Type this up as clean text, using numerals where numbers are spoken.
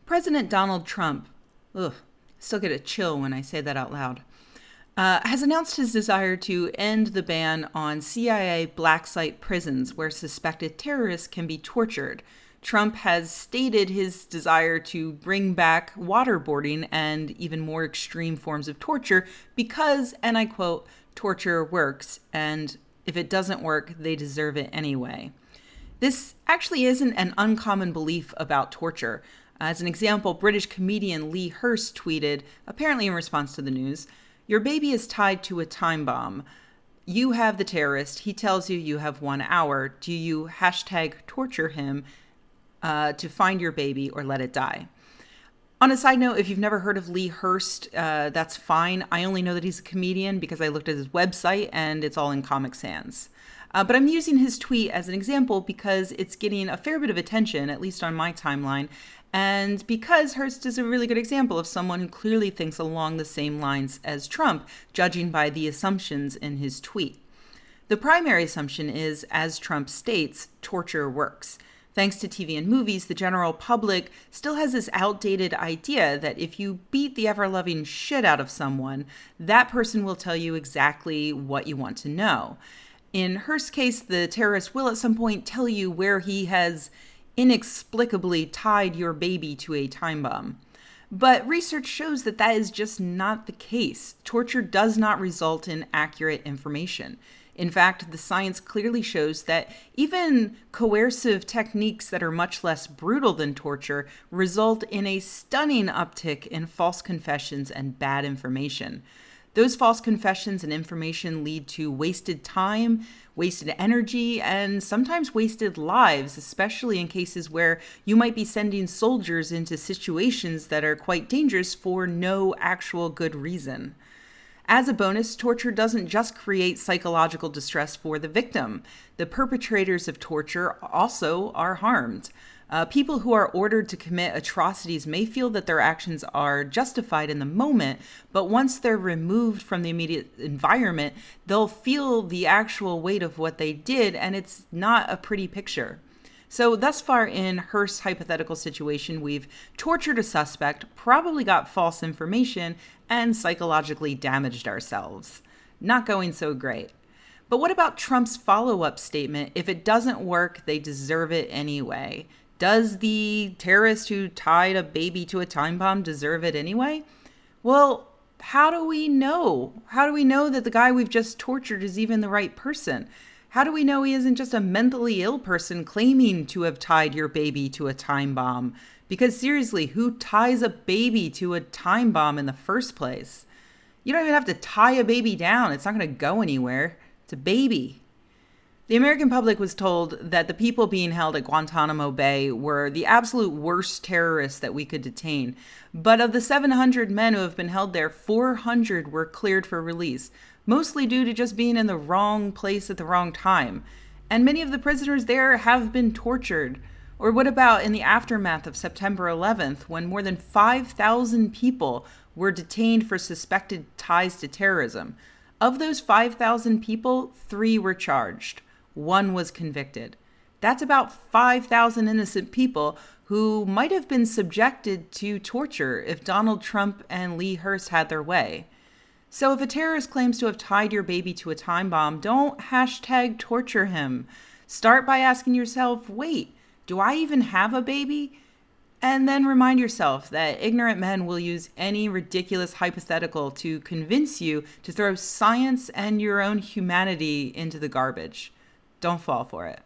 President Donald Trump, still get a chill when I say that out loud, has announced his desire to end the ban on CIA black site prisons where suspected terrorists can be tortured. Trump has stated his desire to bring back waterboarding and even more extreme forms of torture because, and I quote, torture works, and if it doesn't work, they deserve it anyway. This actually isn't an uncommon belief about torture. As an example, British comedian Lee Hurst tweeted, apparently in response to the news, "Your baby is tied to a time bomb. You have the terrorist. He tells you have 1 hour. Do you hashtag torture him to find your baby or let it die?" On a side note, if you've never heard of Lee Hurst, that's fine. I only know that he's a comedian because I looked at his website and it's all in Comic Sans. But I'm using his tweet as an example because it's getting a fair bit of attention, at least on my timeline, and because Hurst is a really good example of someone who clearly thinks along the same lines as Trump, judging by the assumptions in his tweet. The primary assumption is, as Trump states, torture works. Thanks to TV and movies, the general public still has this outdated idea that if you beat the ever-loving shit out of someone, that person will tell you exactly what you want to know. In Hurst's case, the terrorist will at some point tell you where he has inexplicably tied your baby to a time bomb. But research shows that that is just not the case. Torture does not result in accurate information. In fact, the science clearly shows that even coercive techniques that are much less brutal than torture result in a stunning uptick in false confessions and bad information. Those false confessions and information lead to wasted time, wasted energy, and sometimes wasted lives, especially in cases where you might be sending soldiers into situations that are quite dangerous for no actual good reason. As a bonus, torture doesn't just create psychological distress for the victim. The perpetrators of torture also are harmed. People who are ordered to commit atrocities may feel that their actions are justified in the moment, but once they're removed from the immediate environment, they'll feel the actual weight of what they did, and it's not a pretty picture. So thus far in Hurst's hypothetical situation, we've tortured a suspect, probably got false information, and psychologically damaged ourselves. Not going so great. But what about Trump's follow-up statement, if it doesn't work, they deserve it anyway? Does the terrorist who tied a baby to a time bomb deserve it anyway? Well, how do we know? How do we know that the guy we've just tortured is even the right person? How do we know he isn't just a mentally ill person claiming to have tied your baby to a time bomb? Because seriously, who ties a baby to a time bomb in the first place? You don't even have to tie a baby down. It's not going to go anywhere. It's a baby. The American public was told that the people being held at Guantanamo Bay were the absolute worst terrorists that we could detain. But of the 700 men who have been held there, 400 were cleared for release, mostly due to just being in the wrong place at the wrong time. And many of the prisoners there have been tortured. Or what about in the aftermath of September 11th, when more than 5,000 people were detained for suspected ties to terrorism? Of those 5,000 people, 3 were charged. 1 was convicted. That's about 5,000 innocent people who might have been subjected to torture if Donald Trump and Lee Hurst had their way. So if a terrorist claims to have tied your baby to a time bomb, don't hashtag torture him. Start by asking yourself, wait, do I even have a baby? And then remind yourself that ignorant men will use any ridiculous hypothetical to convince you to throw science and your own humanity into the garbage. Don't fall for it.